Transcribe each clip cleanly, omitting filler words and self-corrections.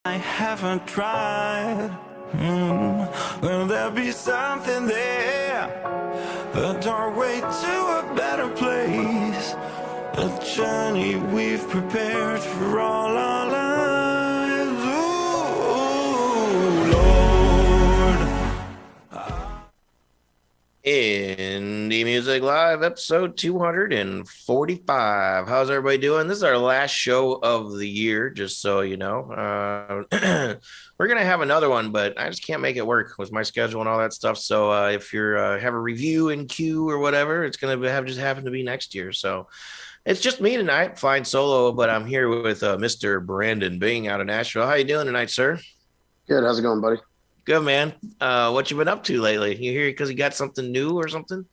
I haven't tried. Will there be something there? A doorway to a better place. A journey we've prepared for all our lives. Ooh, Lord. Indie Music Live, episode 245. How's everybody doing? This is our last show of the year, just so you know. We're going to have another one, but I just can't make it work with my schedule and all that stuff. So if you have a review in queue or whatever, it's going to just happen to be next year. So it's just me tonight, flying solo, but I'm here with Mr. Brandon Bing out of Nashville. How you doing tonight, sir? Good. How's it going, buddy? Good, man. What you been up to lately? You here because you got something new or something?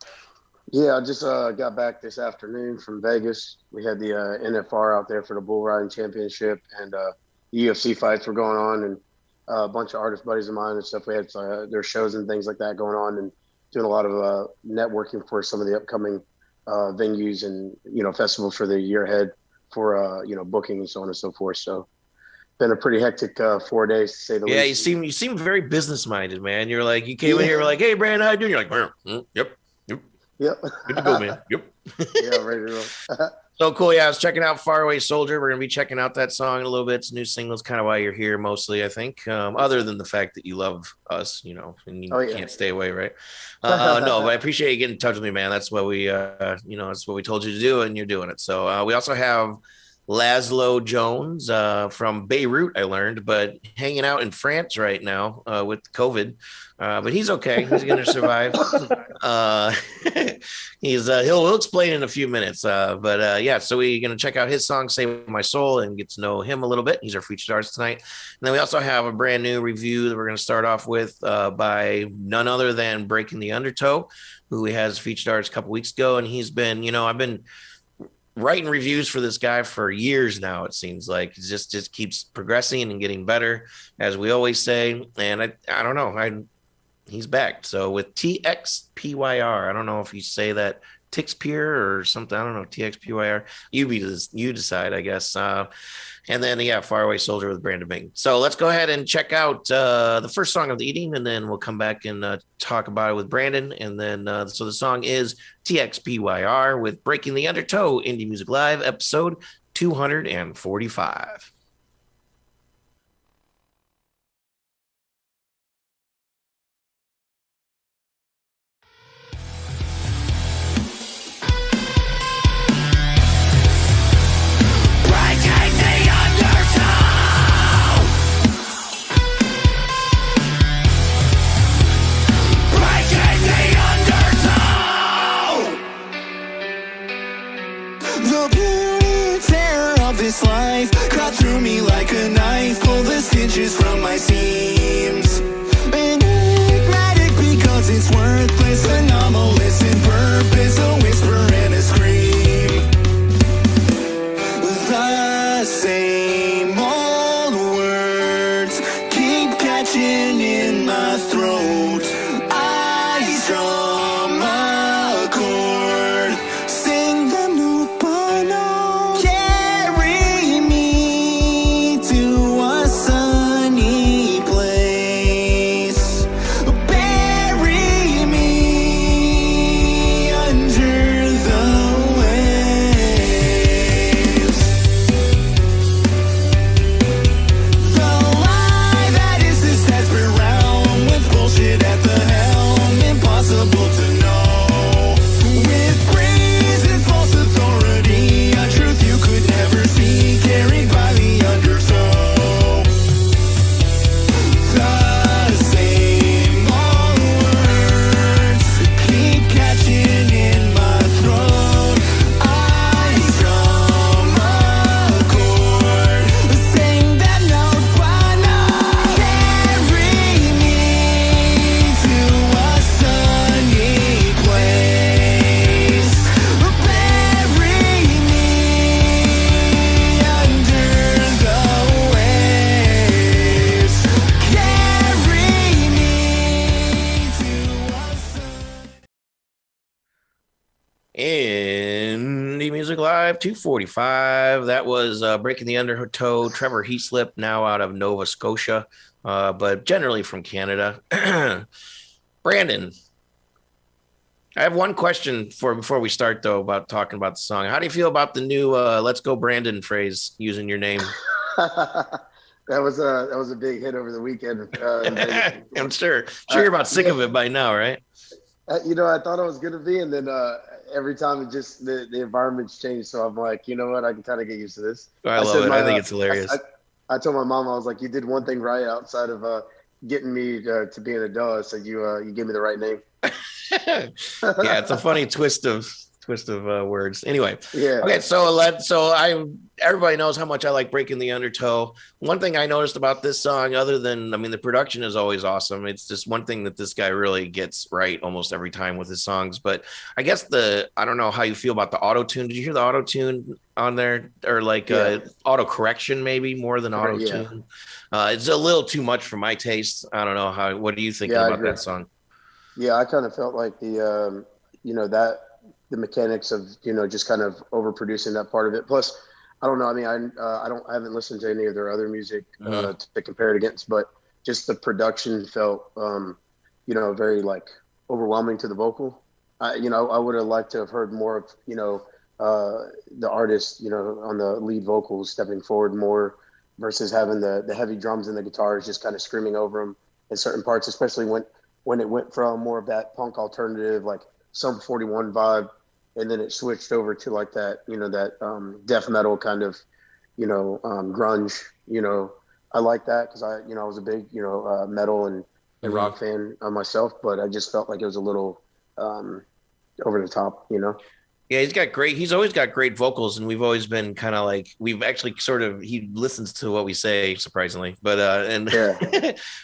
Yeah, I just got back this afternoon from Vegas. We had the NFR out there for the bull riding championship, and UFC fights were going on, and a bunch of artist buddies of mine and stuff. We had their shows and things like that going on, and doing a lot of networking for some of the upcoming venues and festivals for the year ahead for booking and so on and so forth. So been a pretty hectic 4 days to say the least. Yeah, you seem very business minded, man. You're like, you came in here, we're like, hey, Brandon, how you doing? You're like, yep, good to go, man. Yep. Yeah, ready to roll. So cool. Yeah, I was checking out Faraway Soldier. We're gonna be checking out that song in a little bit. It's a new single. It's kind of why you're here mostly, I think. Other than the fact that you love us, and you can't stay away, right? No, but I appreciate you getting in touch with me, man. That's what we that's what we told you to do, and you're doing it. So we also have Laszlo Jones from Beirut, I learned, but hanging out in France right now with COVID. But he's okay. He's going to survive. He'll explain in a few minutes. But so we're going to check out his song, Save My Soul, and get to know him a little bit. He's our featured artist tonight. And then we also have a brand new review that we're going to start off with by none other than Breaking the Undertow, who we had as featured artist a couple weeks ago. And he's been, I've been writing reviews for this guy for years now. It seems like it just keeps progressing and getting better, as we always say. And I don't know, he's back. So with TXPYR, I don't know if you say that TXPYR or something. I don't know, TXPYR. You decide, I guess. And then Faraway Soldier with Brandon Bing. So let's go ahead and check out the first song of the evening, and then we'll come back and talk about it with Brandon. And then so the song is TXPYR with Breaking the Undertow, Indie Music Live, episode 245. This life cut through me like a knife, pull the stitches from my seams. Enigmatic because it's worthless, anomalous in purpose, a whisper and a scream. The same old words keep catching in my throat. I strum a chord, sing them note by note. Carry me to a sunny 245. That was Breaking the Undertow, Trevor Heaslip, now out of Nova Scotia, but generally from Canada. Brandon, I have one question before we start, though, about talking about the song. How do you feel about the new "Let's Go Brandon" phrase using your name? That was a big hit over the weekend. I'm sure you're about sick of it by now, right? I thought I was gonna be, and then every time it just the environment's changed. So I'm like, you know what? I can kind of get used to this. I love it. I think it's hilarious. I told my mom, I was like, you did one thing right outside of getting me to be an adult. I said you gave me the right name. Yeah, it's a funny twist of words. Anyway, yeah. Okay, everybody knows how much I like Breaking the Undertow. One thing I noticed about this song, other than the production is always awesome. It's just one thing that this guy really gets right almost every time with his songs. But I guess I don't know how you feel about the auto tune. Did you hear the auto tune on there, or auto correction maybe more than auto tune? Yeah. It's a little too much for my taste. I don't know what do you think about that song? Yeah, I kind of felt like the mechanics of just kind of overproducing that part of it. Plus, I don't know. I haven't listened to any of their other music to compare it against, but just the production felt very like overwhelming to the vocal. I would have liked to have heard more of the artist on the lead vocals stepping forward more versus having the heavy drums and the guitars just kind of screaming over them in certain parts, especially when it went from more of that punk alternative, like Sum 41 vibe, and then it switched over to like that, that death metal kind of, grunge. I like that because I was a big, metal and rock fan myself, but I just felt like it was a little over the top, Yeah, he's always got great vocals, and we've always been kind of like, we've actually he listens to what we say, surprisingly. But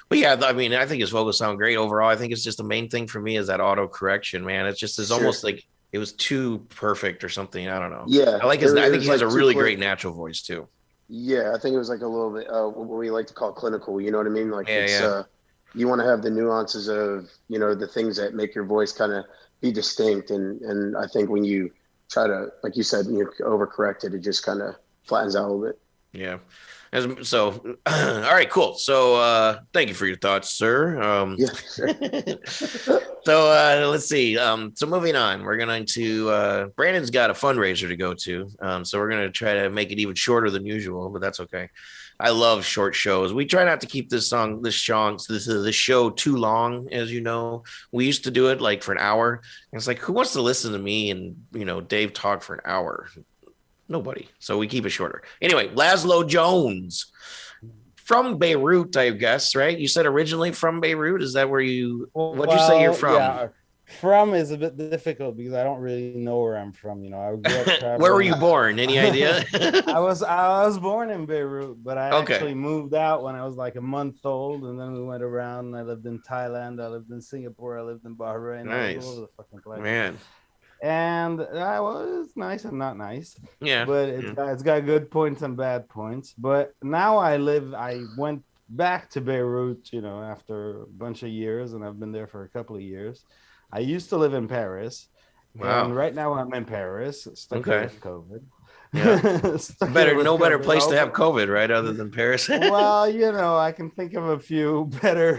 but yeah, I think his vocals sound great overall. I think it's just the main thing for me is that auto correction, man. It's just almost like it was too perfect or something. I don't know. Yeah. I think he has a really great natural voice too. Yeah, I think it was like a little bit what we like to call clinical, you know what I mean? Like you want to have the nuances of, the things that make your voice kind of be distinct, and I think when you try to, like you said, overcorrect it, it just kind of flattens out a little bit. Yeah. So, all right, cool. So, thank you for your thoughts, sir. Yeah, sure. So, let's see. So moving on, we're going to, Brandon's got a fundraiser to go to. So we're going to try to make it even shorter than usual, but that's okay. I love short shows. We try not to keep this show too long, as you know. We used to do it like for an hour. And it's like, who wants to listen to me and, Dave talk for an hour? Nobody. So we keep it shorter. Anyway, Laszlo Jones from Beirut, I guess, right? You said originally from Beirut. Is that what'd you say you're from? Yeah. From is a bit difficult because I don't really know where I'm from. I grew up Where were you born? Any idea? I was born in Beirut, but I actually moved out when I was like a month old, and then we went around. I lived in Thailand, I lived in Singapore, I lived in Bahrain. Nice. I was all over the fucking place. Man. And I was nice and not nice. Yeah. But it's got good points and bad points. But now I went back to Beirut, after a bunch of years, and I've been there for a couple of years. I used to live in Paris. Wow. And right now I'm in Paris, stuck with COVID. Yeah. No better place to have COVID, right? Other than Paris. Well, I can think of a few better,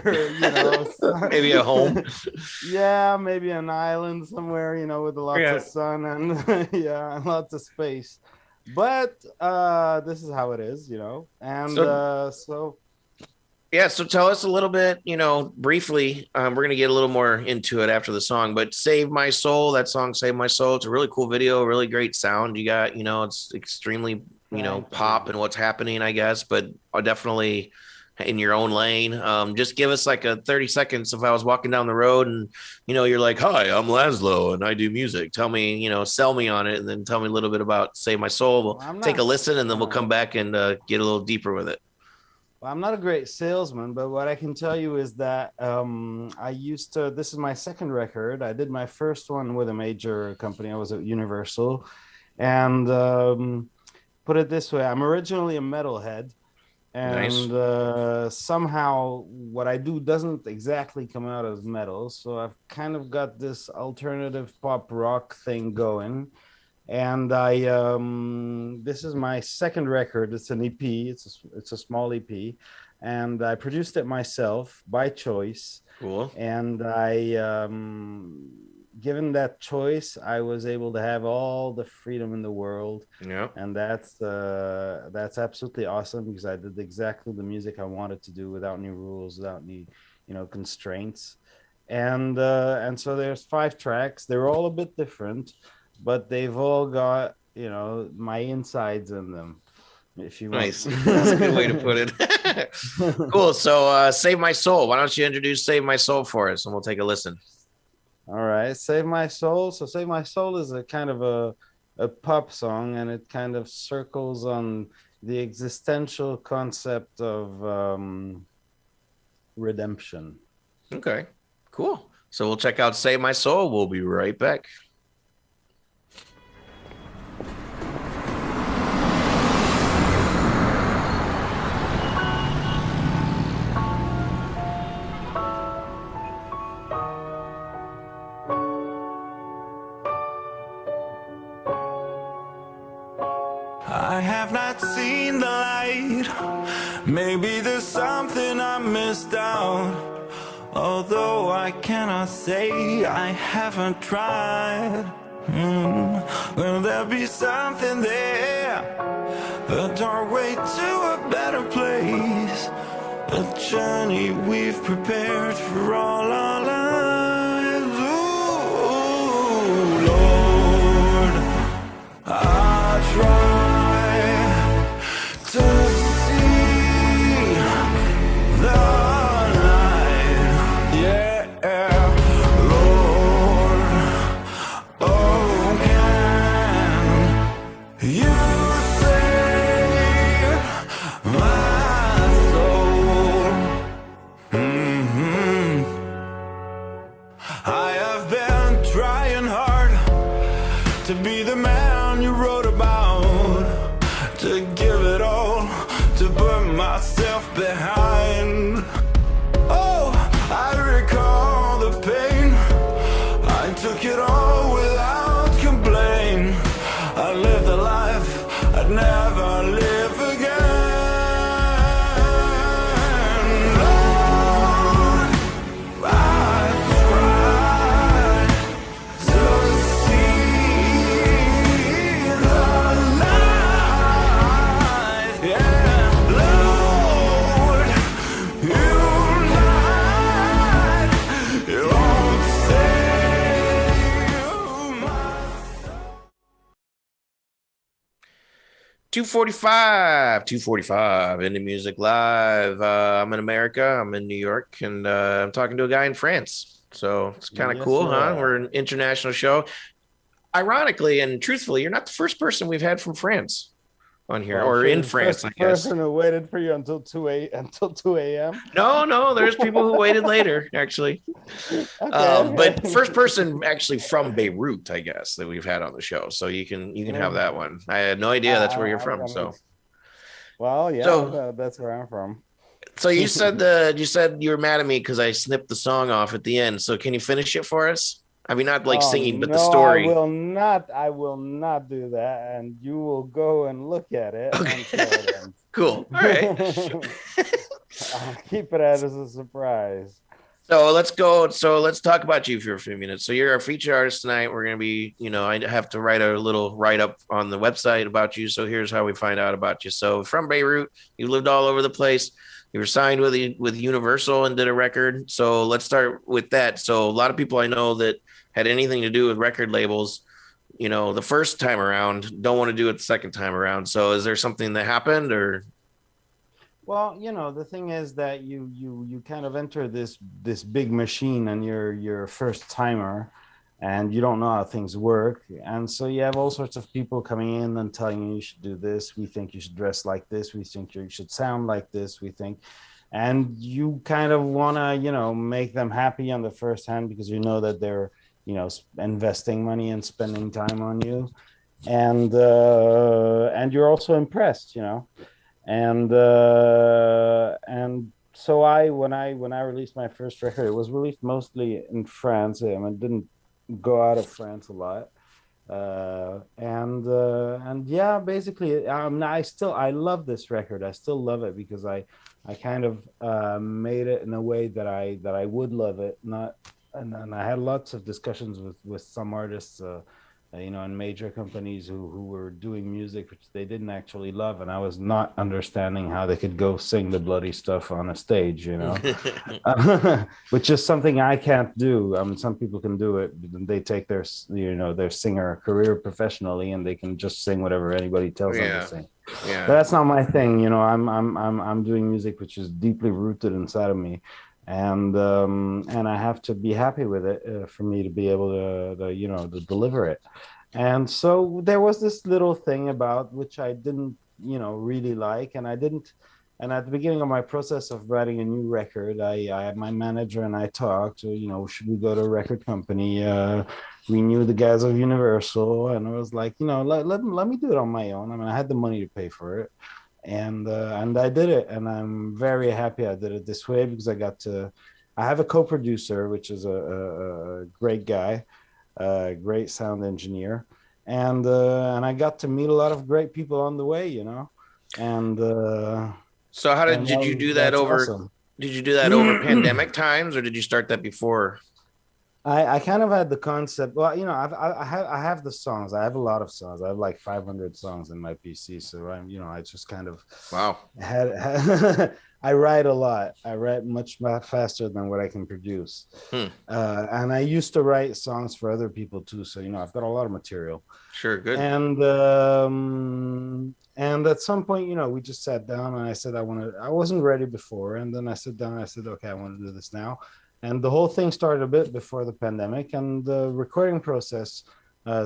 maybe a home. Yeah, maybe an island somewhere, with lots of sun and lots of space. But this is how it is, and so. Yeah, so tell us a little bit, briefly. We're going to get a little more into it after the song, but Save My Soul, that song, Save My Soul, it's a really cool video, really great sound. You got, it's extremely, pop and what's happening, I guess, but definitely in your own lane. Just give us like a 30 seconds if I was walking down the road and, you're like, hi, I'm Laszlo and I do music. Tell me, sell me on it, and then tell me a little bit about Save My Soul. We'll take a listen and then we'll come back and get a little deeper with it. Well, I'm not a great salesman, but what I can tell you is that this is my second record. I did my first one with a major company. I was at Universal. And put it this way, I'm originally a metalhead. And somehow what I do doesn't exactly come out as metal. So I've kind of got this alternative pop rock thing going. And I this is my second record. It's an EP. It's a small EP, and I produced it myself by choice. Cool. And I given that choice, I was able to have all the freedom in the world. Yeah. And that's absolutely awesome, because I did exactly the music I wanted to do without any rules, without any, constraints. And so there's 5 tracks. They're all a bit different, but they've all got, my insides in them, if you want. Nice. That's a good way to put it. Cool. So Save My Soul. Why don't you introduce Save My Soul for us, and we'll take a listen. All right. Save My Soul. So Save My Soul is a kind of a pop song, and it kind of circles on the existential concept of redemption. Okay, cool. So we'll check out Save My Soul. We'll be right back. I have not seen the light. Maybe there's something I missed out. Although I cannot say I haven't tried. Will there be something there? A doorway to a better place. A journey we've prepared for all our lives. Ooh, Lord, I try to see the light, yeah, Lord. Oh, can you save my soul? I have been trying hard to be the man you wrote about, to give it all, to put myself behind. Oh, I recall the pain. I took it all without complaint. I lived a life I'd never live again. Lord, I tried to see the light, yeah, Lord, you lied, you won't save my 245 Indie Music Live. I'm in America. I'm in New York, and I'm talking to a guy in France. So it's kind of Yes, cool, huh? sir. We're an international show. Ironically and truthfully, you're not the first person we've had from France on here, Well, or sure, in the France, first I guess. person who waited for you until 2 a.m. No, there's people who waited later, actually. Okay. But first person actually from Beirut, I guess, that we've had on the show. So you can have that one. I had no idea that's where you're from. So Well, yeah, So- that's where I'm from. you said you were mad at me because I snipped the song off at the end. So can you finish it for us? I mean, not like singing, but the story. I will not do that, and you will go and look at it. Okay. Until it ends. Cool. All right. I'll keep it as a surprise. So let's go. So let's talk about you for a few minutes. So you're our featured artist tonight. We're going to be, I have to write a little write-up on the website about you. So here's how we find out about you. So from Beirut, you lived all over the place. You were signed with Universal and did a record. So let's start with that. So a lot of people I know that had anything to do with record labels, the first time around, don't want to do it the second time around. So is there something that happened, or? Well, the thing is that you kind of enter this big machine, and you're a first timer, and you don't know how things work, and so you have all sorts of people coming in and telling you should do this. We think you should dress like this. We think you should sound like this. We think, and you kind of want to make them happy on the first hand, because you know that they're investing money and spending time on you, and you're also impressed, and so when I released my first record, it was released mostly in France. I didn't go out of France a lot, And yeah, basically, I love this record. I still love it because I kind of made it in a way that I would love it. Not, and I had lots of discussions with some artists, in major companies who were doing music which they didn't actually love, and I was not understanding how they could go sing the bloody stuff on a stage, which is something I can't do. I mean, some people can do it. They take their singer career professionally, and they can just sing whatever anybody tells them to sing. Yeah. But that's not my thing. I'm doing music which is deeply rooted inside of me, and I have to be happy with it for me to be able to deliver it. And so there was this little thing about which I didn't really like, and I didn't. And at the beginning of my process of writing a new record, I had my manager and I talked, should we go to a record company? We knew the guys of Universal, and I was like, let me do it on my own. I mean, I had the money to pay for it, and I did it, and I'm very happy I did it this way because I have a co-producer, which is a great guy, great sound engineer, and I got to meet a lot of great people on the way, and so how did you do that over? Awesome. Did you do that over pandemic times, or did you start that before? I kind of had the concept. Well, I have the songs. I have a lot of songs. I have like 500 songs in my PC. So I just kind of had I write a lot. I write much faster than what I can produce. And I used to write songs for other people too. So I've got a lot of material. Sure, good. And at some point, we just sat down, and I said I wasn't ready before, and then I sat down and I said, okay, I want to do this now. And the whole thing started a bit before the pandemic, and the recording process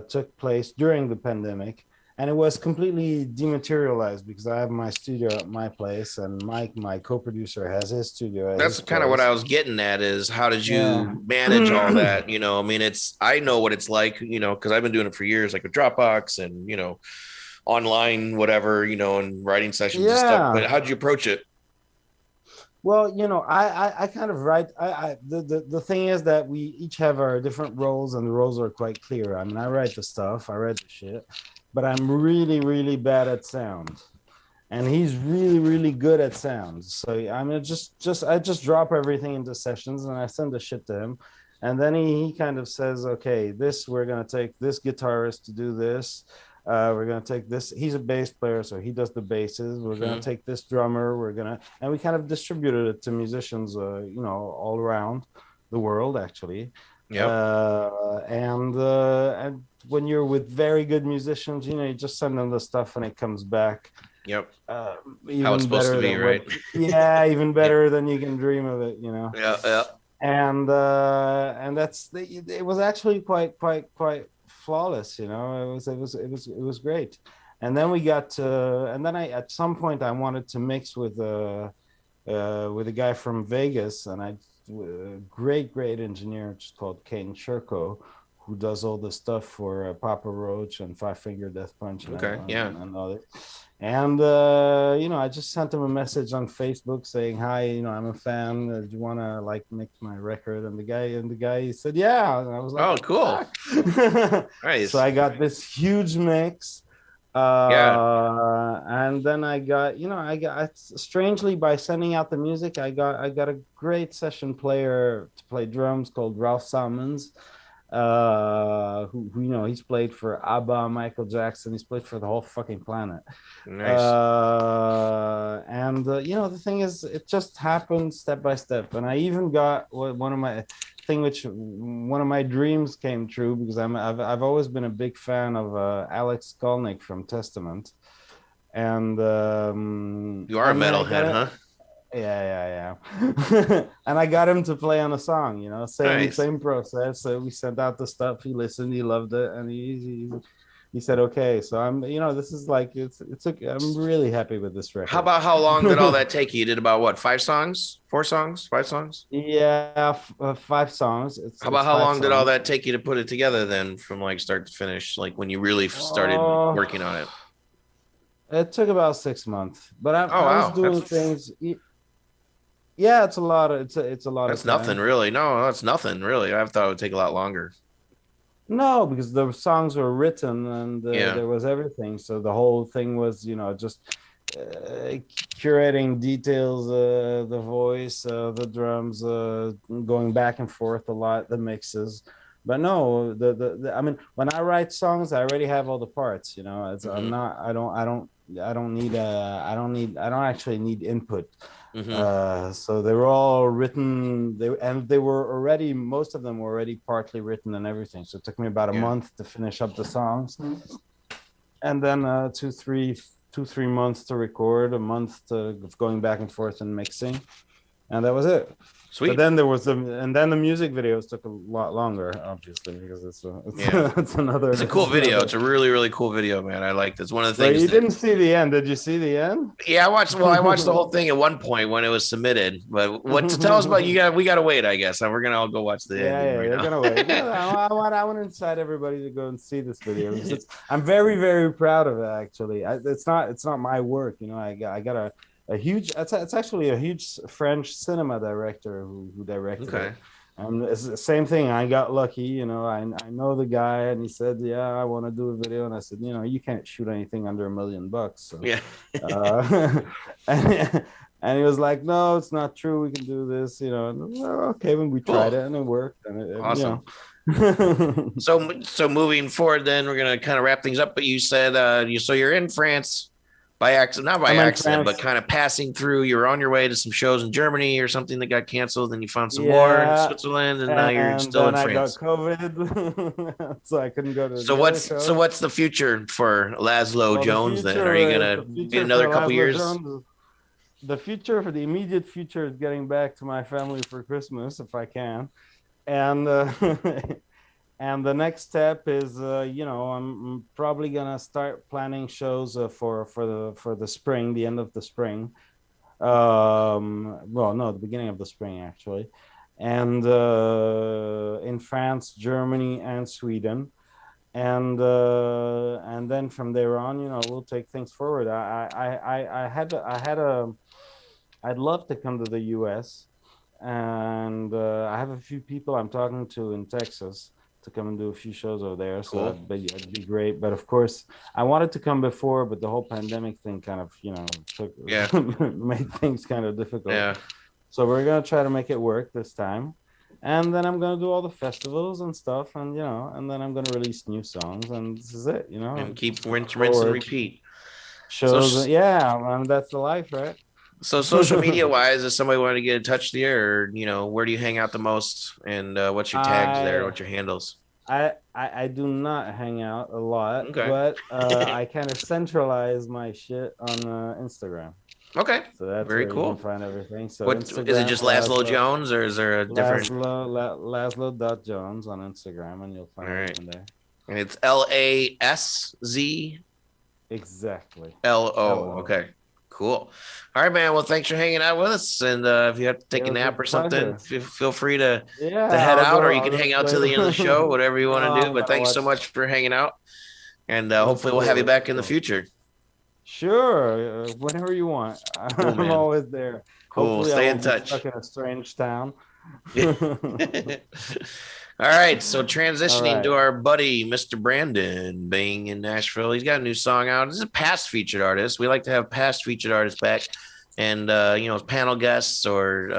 took place during the pandemic, and it was completely dematerialized because I have my studio at my place, and Mike, my co-producer, has his studio at That's his kind of place. what I was getting at, is how did you manage all that? I mean, I know what it's like, because I've been doing it for years, like with Dropbox and, online, whatever, and writing sessions and stuff. But how did you approach it? Well, I kind of write. The thing is that we each have our different roles, and the roles are quite clear. I mean, I write the stuff, I write the shit, but I'm really, really bad at sound, and he's really, really good at sound. So I mean, I just drop everything into sessions, and I send the shit to him, and then he kind of says, okay, we're gonna take this guitarist to do this. We're going to take this. He's a bass player, so he does the basses. We're going to take this drummer. And we kind of distributed it to musicians, all around the world, actually. Yeah. And when you're with very good musicians, you just send them the stuff and it comes back. Yep. How it's supposed to be, right? Even better than you can dream of it, Yeah. And it was actually quite flawless, it was great. And then at some point I wanted to mix with a guy from Vegas, and a great engineer just called Kane Sherko, who does all the stuff for Papa Roach and Five Finger Death Punch and all that. And I just sent him a message on Facebook saying, hi, I'm a fan. Do you want to mix my record? And the guy said, yeah. And I was like, oh, cool. Nice. So I got this huge mix. And then I got strangely, by sending out the music, I got a great session player to play drums called Ralph Salmons. Who he's played for ABBA, Michael Jackson. He's played for the whole fucking planet. Nice. The thing is, it just happened step by step. And I even got one of my dreams came true, because I've always been a big fan of Alex Skolnick from Testament. And you are a metalhead, huh? Yeah. And I got him to play on a song, same process. So we sent out the stuff, he listened, he loved it, and he said okay. So I'm this is I'm really happy with this record. How long did all that take you? You did about what, 5 songs, 4 songs, 5 songs? Yeah, 5 songs. How long did all that take you to put it together then, from start to finish, when you really started working on it? It took about 6 months, but I was doing things. Yeah, it's a lot. It's a lot. That's nothing, really. No, that's nothing, really. I thought it would take a lot longer. No, because the songs were written and Yeah. there was everything. So the whole thing was, just curating details, the voice, the drums, going back and forth a lot, the mixes. But no, I mean, when I write songs, I already have all the parts. It's I'm Hmm. not. I don't need I don't actually need input. Hmm. So they were all written. They were already, most of them were already partly written and everything. So it took me about a Yeah. month to finish up the songs, and then 2 3 months to record, a month to going back and forth and mixing, and that was it. But Sweet. then the music videos took a lot longer, obviously, because Yeah. it's another. It's a cool video. It's a really, really cool video, man. I like this. One of the But things you that, didn't see the end. Did you see the end? yeah, I watched the whole thing at one point when it was submitted. But what to tell us about we gotta wait, I guess. And we're gonna all go watch the ending Yeah, right you're now. gonna wait. No, I want to incite everybody to go and see this video. I'm very, very proud of it. Actually, it's not my work. I got a huge. It's actually a huge French cinema director who directed Okay. it. It's the same thing. I got lucky. I know the guy, and he said, "Yeah, I want to do a video." And I said, "You can't shoot anything under $1 million." So, Yeah. and, and he was like, "No, it's not true. We can do this." Okay, when we tried Cool. it and it worked, and Awesome. know. So moving forward, then we're gonna kind of wrap things up. But you said you're in France by accident, not by I'm in accident, but France. kind of passing through. You were on your way to some shows in Germany or something that got canceled. Then you found some more in Yeah, Switzerland, and now you're and still in then I got France. COVID, so I couldn't go to So the other shows. what's the future for Laszlo Well, Jones then? Are you the gonna be future another for couple Laszlo years? Jones, the future for the immediate future is getting back to my family for Christmas if I can, and and the next step is, I'm probably gonna start planning shows for the spring, the end of the spring. Well, no, the beginning of the spring actually, and in France, Germany, and Sweden, and then from there on, we'll take things forward. I'd love to come to the U.S. and I have a few people I'm talking to in Texas to come and do a few shows over there. So Cool. that'd be great. But of course, I wanted to come before, but the whole pandemic thing kind of, Yeah. made things kind of difficult. Yeah. So we're gonna try to make it work this time. And then I'm gonna do all the festivals and stuff, and and then I'm gonna release new songs, and this is it, And keep rinse and Forward. repeat. Shows, yeah, that's the life, right? So social media wise, if somebody wanted to get in touch with you, or where do you hang out the most, and what's your tags there? What's your handles? I do not hang out a lot, Okay. but I kind of centralize my shit on Instagram. Okay. So that's Very where cool. you can find everything. So What is it? Just Laszlo Jones, or is there a different? Laszlo.Jones on Instagram, and you'll find All right. it in there. And it's LASZLO. Exactly. Okay. Cool. All right, man. Well, thanks for hanging out with us. And if you have to take It a was nap a or something, pleasure. feel free to Yeah, head I'll out, go- or you I'll can go hang out play till the end of the show, whatever you want No, to do. I'm But gonna thanks so watch. much for hanging out. And Let's hopefully do we'll have you it. back in the Let's future. Sure, whenever you want. Cool, I'm man. always there. Cool. Hopefully, Stay I in won't be touch. stuck in a strange town. All right, so transitioning All to right. our buddy Mr. Brandon being in Nashville. He's got a new song out. This is a past featured artist. We like to have past featured artists back, and panel guests, or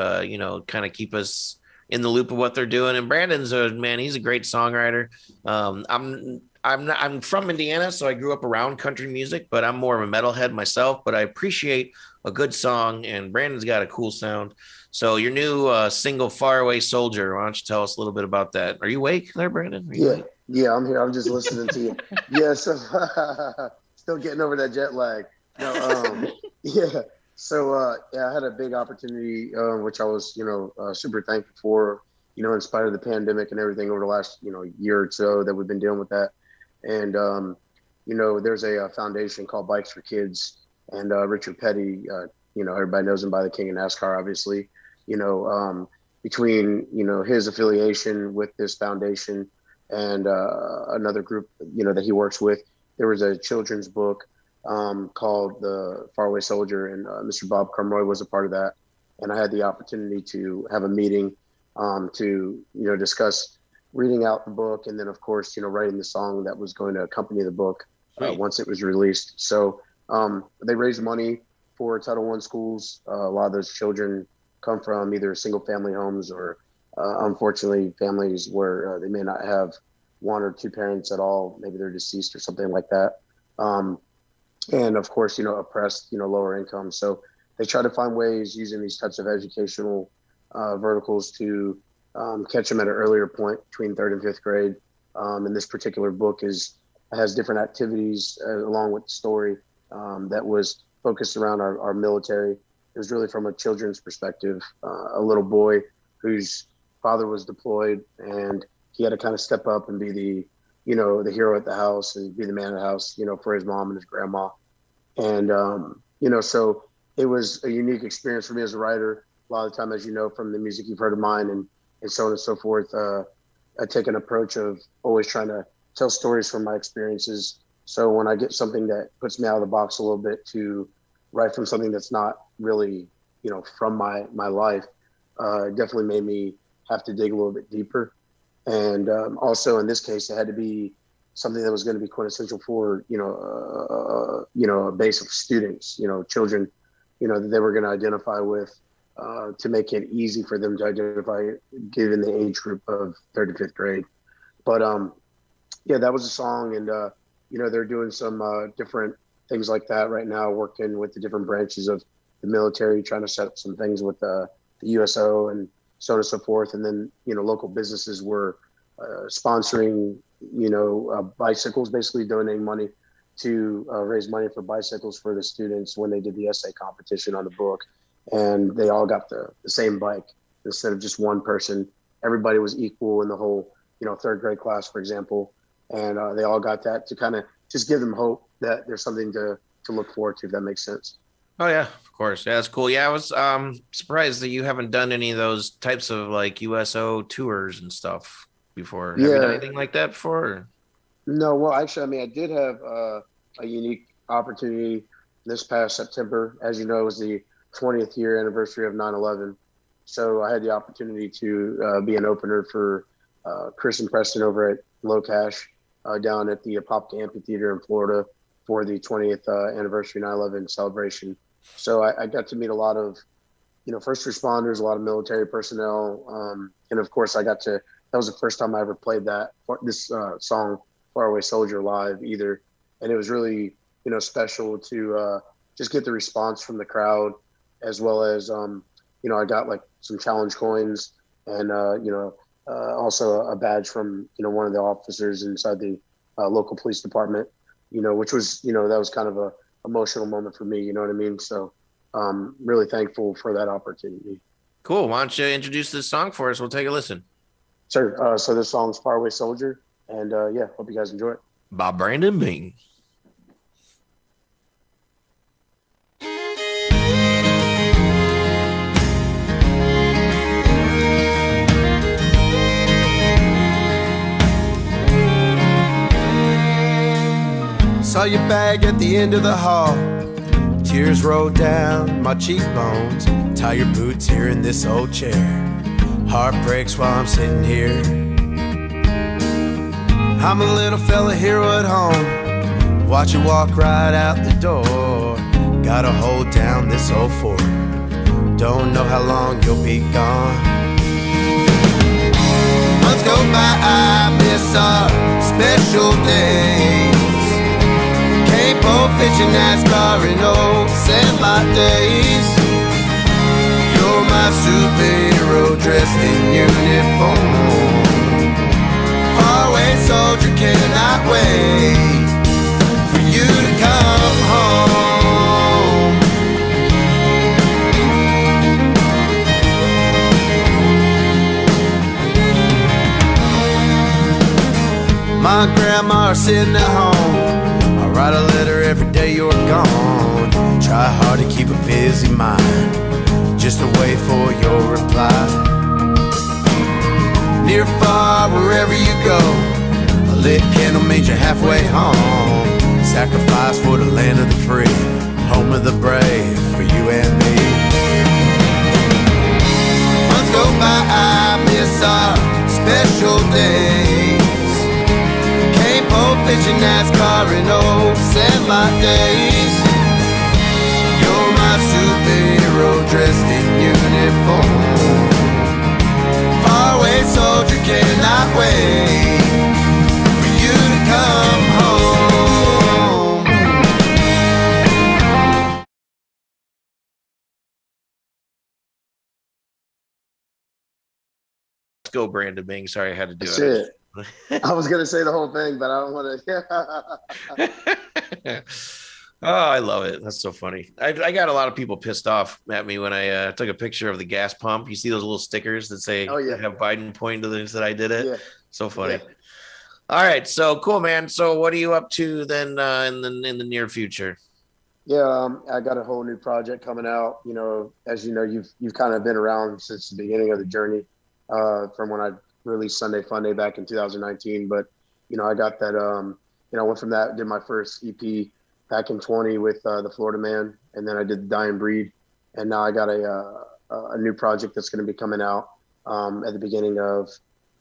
kind of keep us in the loop of what they're doing. And Brandon's he's a great songwriter. I'm from Indiana, so I grew up around country music, but I'm more of a metalhead myself. But I appreciate a good song, and Brandon's got a cool sound. So your new single, "Faraway Soldier," why don't you tell us a little bit about that? Are you awake there, Brandon? Are you awake? Yeah, I'm here. I'm just listening to you. Yeah, so still getting over that jet lag. No, yeah. So yeah, I had a big opportunity, which I was, super thankful for, in spite of the pandemic and everything over the last, year or so that we've been dealing with that. And there's a foundation called Bikes for Kids, and Richard Petty, everybody knows him by the King of NASCAR, obviously. Between his affiliation with this foundation and another group that he works with, there was a children's book called The Faraway Soldier, and Mr. Bob Crumroy was a part of that. And I had the opportunity to have a meeting to discuss reading out the book, and then of course, writing the song that was going to accompany the book once it was released. So they raised money for Title I schools. A lot of those children come from either single family homes or unfortunately families where they may not have one or two parents at all. Maybe they're deceased or something like that. And of course, oppressed, lower income. So they try to find ways using these types of educational verticals to catch them at an earlier point between 3rd and 5th grade. And this particular book has different activities along with the story that was focused around our military. It was really from a children's perspective, a little boy whose father was deployed, and he had to kind of step up and be the hero at the house and be the man of the house, for his mom and his grandma. And, so it was a unique experience for me as a writer. A lot of the time, as you know, from the music you've heard of mine and so on and so forth, I take an approach of always trying to tell stories from my experiences. So when I get something that puts me out of the box a little bit to write from something that's not really, from my life, it definitely made me have to dig a little bit deeper. And also in this case, it had to be something that was going to be quintessential for, a base of students, children, that they were going to identify with, to make it easy for them to identify given the age group of 3rd and 5th grade. But that was a song. And, they're doing some different things like that right now, working with the different branches of the military, trying to set up some things with the USO and so on and so forth. And then, local businesses were sponsoring, bicycles, basically donating money to raise money for bicycles for the students when they did the essay competition on the book. And they all got the same bike instead of just one person. Everybody was equal in the whole, 3rd grade class, for example. And they all got that to kind of just give them hope that there's something to look forward to, if that makes sense. Oh, yeah, of course. Yeah, that's cool. Yeah, I was surprised that you haven't done any of those types of like USO tours and stuff before. Have you done anything like that before? Or? No, well, actually, I did have a unique opportunity this past September. As you know, it was the 20th year anniversary of 9/11. So I had the opportunity to be an opener for Chris and Preston over at Low Cash down at the Apopka Amphitheater in Florida for the 20th anniversary 9/11 celebration. So I got to meet a lot of, first responders, a lot of military personnel. And of course that was the first time I ever played this song, Faraway Soldier, live either. And it was really, special to just get the response from the crowd, as well as, I got like some challenge coins and, also a badge from, one of the officers inside the local police department, which was, that was kind of a emotional moment for me, you know what I mean? So really thankful for that opportunity. Cool. Why don't you introduce this song for us? We'll take a listen. Sure. So this song's Faraway Soldier. And hope you guys enjoy it. By Brandon Bing. Saw your bag at the end of the hall. Tears rolled down my cheekbones. Tie your boots here in this old chair. Heart breaks while I'm sitting here. I'm a little fella hero at home. Watch you walk right out the door. Gotta hold down this old fort. Don't know how long you'll be gone. Months go by, I miss our special days. Capo fishing, NASCAR, and old sandlot days. You're my superhero dressed in uniform. Faraway soldier, cannot wait for you to come home. My grandma sitting at home. I write a letter every day you're gone. Try hard to keep a busy mind, just to wait for your reply. Near, far, wherever you go, a lit candle means you're halfway home. Sacrifice for the land of the free, home of the brave, for you and me. Months go by, I miss our special day. racing NASCAR in old sandlot days. You're my superhero dressed in uniform. Faraway soldier, cannot wait for you to come home. Let's go, Brandon Bing. Sorry, I had to do That's it. I was gonna say the whole thing, but I don't want to. Oh, I love it. That's so funny. I got a lot of people pissed off at me when I took a picture of the gas pump. You see those little stickers that say, Oh, yeah. have Biden pointing to this that I did it. Yeah. So funny. Yeah. All right. So cool, man. So what are you up to then in the near future? Yeah, I got a whole new project coming out. You know, as you know, you've kind of been around since the beginning of the journey, from when I released Sunday Funday back in 2019. But you know, I got that. You know, I went from that, did my first EP back in 20 with the Florida Man, and then I did the Dying Breed, and now I got a new project that's going to be coming out at the beginning of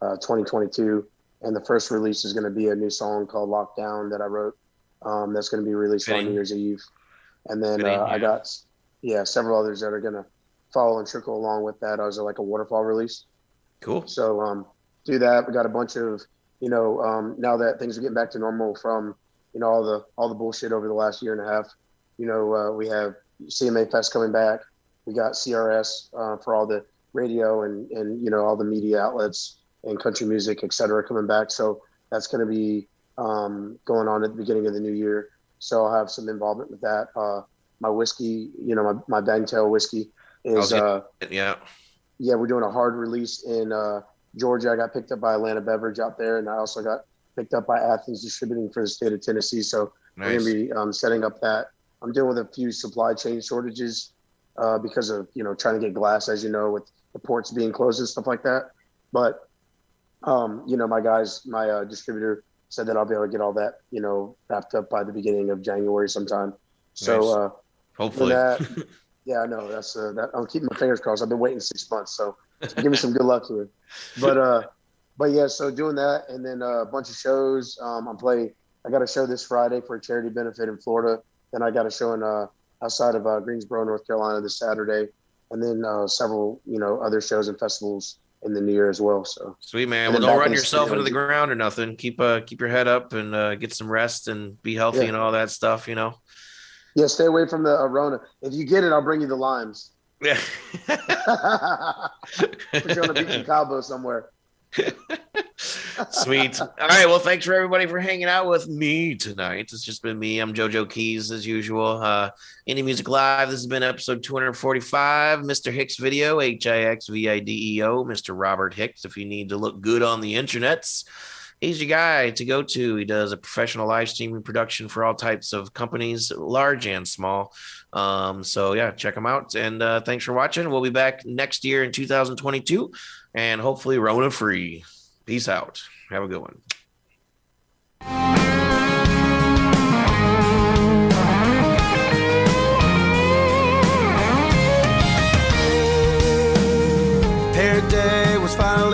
2022. And the first release is going to be a new song called Lockdown that I wrote. That's going to be released on New Year's Eve. And then I got, several others that are going to follow and trickle along with that as like a waterfall release. Cool. So do that. We got a bunch of, you know, now that things are getting back to normal from, you know, all the bullshit over the last year and a half. You know, we have CMA Fest coming back. We got CRS for all the radio and you know, all the media outlets and country music, et cetera, coming back. So that's going to be going on at the beginning of the new year. So I'll have some involvement with that. My whiskey, you know, my Bangtail whiskey is, we're doing a hard release in Georgia. I got picked up by Atlanta Beverage out there, and I also got picked up by Athens Distributing for the state of Tennessee. So nice. We're going to be setting up that. I'm dealing with a few supply chain shortages because of, you know, trying to get glass, as you know, with the ports being closed and stuff like that. But, you know, my distributor said that I'll be able to get all that, you know, wrapped up by the beginning of January sometime. So nice. Hopefully. Yeah, I know that's that. I'm keeping my fingers crossed. I've been waiting 6 months, so give me some good luck here. But yeah, so doing that, and then a bunch of shows. I got a show this Friday for a charity benefit in Florida. Then I got a show in outside of Greensboro, North Carolina this Saturday, and then several, you know, other shows and festivals in the new year as well. So sweet, man. Well, don't run yourself into the ground or nothing. Keep your head up and get some rest and be healthy and all that stuff, you know. Yeah, stay away from the Rona. If you get it, I'll bring you the limes. Yeah. Put you on a beach in Cabo somewhere. Sweet. All right. Well, thanks for everybody for hanging out with me tonight. It's just been me. I'm JoeJoeKeys as usual. Indie Music Live. This has been episode 245. Mr. Hixvideo, Hixvideo, Mr. Robert Hicks. If you need to look good on the internets, he's your guy to go to. He does a professional live streaming production for all types of companies, large and small. So yeah, check him out. And thanks for watching. We'll be back next year in 2022 and hopefully Rona free. Peace out. Have a good one.